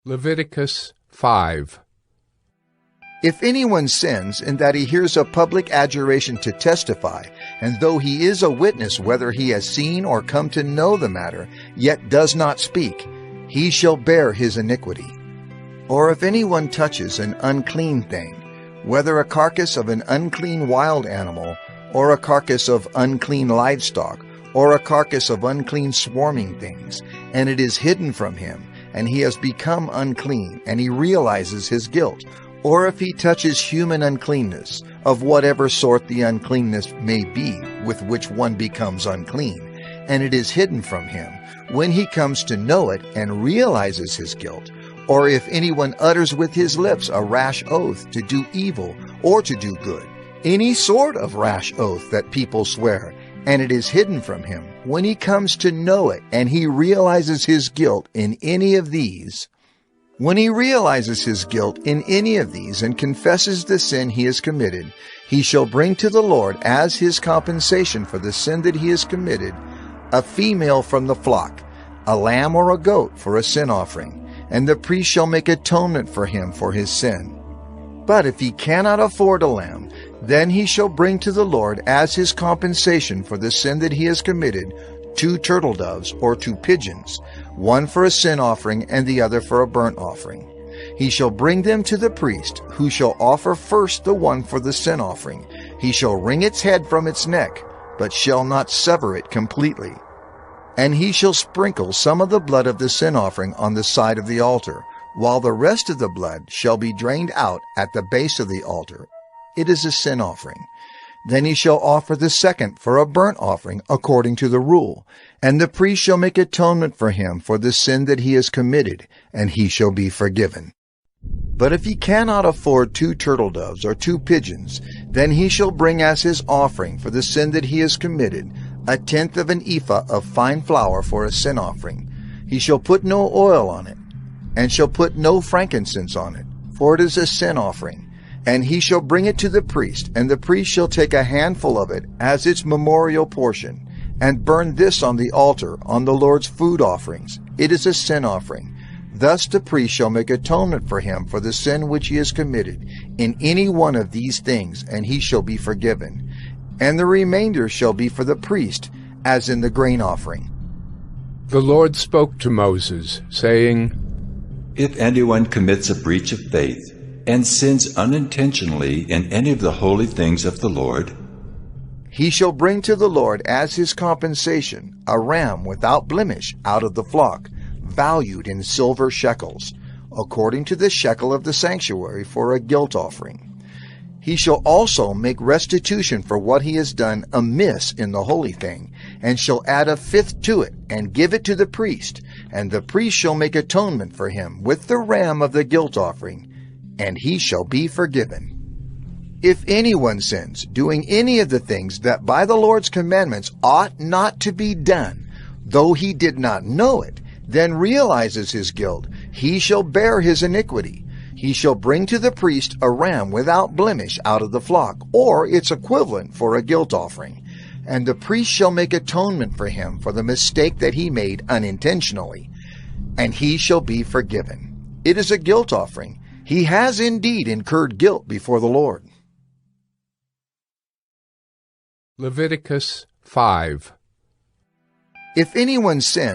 Leviticus 5. If anyone sins in that he hears a public adjuration to testify, and though he is a witness whether he has seen or come to know the matter, yet does not speak, he shall bear his iniquity. Or if anyone touches an unclean thing, whether a carcass of an unclean wild animal, or a carcass of unclean livestock, or a carcass of unclean swarming things, and it is hidden from him, and he has become unclean, and he realizes his guilt, or if he touches human uncleanness, of whatever sort the uncleanness may be with which one becomes unclean, and it is hidden from him, when he comes to know it and realizes his guilt, or if anyone utters with his lips a rash oath to do evil or to do good, any sort of rash oath that people swear, and it is hidden from him, when he comes to know it and he realizes his guilt in any of these, when he realizes his guilt in any of these and confesses the sin he has committed, he shall bring to the Lord as his compensation for the sin that he has committed a female from the flock, a lamb or a goat for a sin offering, and the priest shall make atonement for him for his sin. But if he cannot afford a lamb, then he shall bring to the Lord as his compensation for the sin that he has committed 2 turtle doves or 2 pigeons, one for a sin offering and the other for a burnt offering. He shall bring them to the priest, who shall offer first the one for the sin offering. He shall wring its head from its neck, but shall not sever it completely. And he shall sprinkle some of the blood of the sin offering on the side of the altar, while the rest of the blood shall be drained out at the base of the altar. It is a sin offering. Then he shall offer the second for a burnt offering according to the rule, and the priest shall make atonement for him for the sin that he has committed, and he shall be forgiven. But if he cannot afford 2 turtle doves or 2 pigeons, then he shall bring as his offering for the sin that he has committed 1/10 of an ephah of fine flour for a sin offering. He shall put no oil on it, and shall put no frankincense on it, for it is a sin offering. And he shall bring it to the priest, and the priest shall take a handful of it as its memorial portion, and burn this on the altar on the Lord's food offerings. It is a sin offering. Thus the priest shall make atonement for him for the sin which he has committed in any one of these things, and he shall be forgiven. And the remainder shall be for the priest, as in the grain offering. The Lord spoke to Moses, saying, If anyone commits a breach of faith, and sins unintentionally in any of the holy things of the Lord, he shall bring to the Lord as his compensation a ram without blemish out of the flock, valued in silver shekels, according to the shekel of the sanctuary for a guilt offering. He shall also make restitution for what he has done amiss in the holy thing, and shall add 1/5 to it, and give it to the priest, and the priest shall make atonement for him with the ram of the guilt offering, and he shall be forgiven. If anyone sins, doing any of the things that by the Lord's commandments ought not to be done, though he did not know it, then realizes his guilt, he shall bear his iniquity. He shall bring to the priest a ram without blemish out of the flock, or its equivalent for a guilt offering, and the priest shall make atonement for him for the mistake that he made unintentionally, and he shall be forgiven. It is a guilt offering. He has indeed incurred guilt before the Lord. Leviticus 5. If anyone sins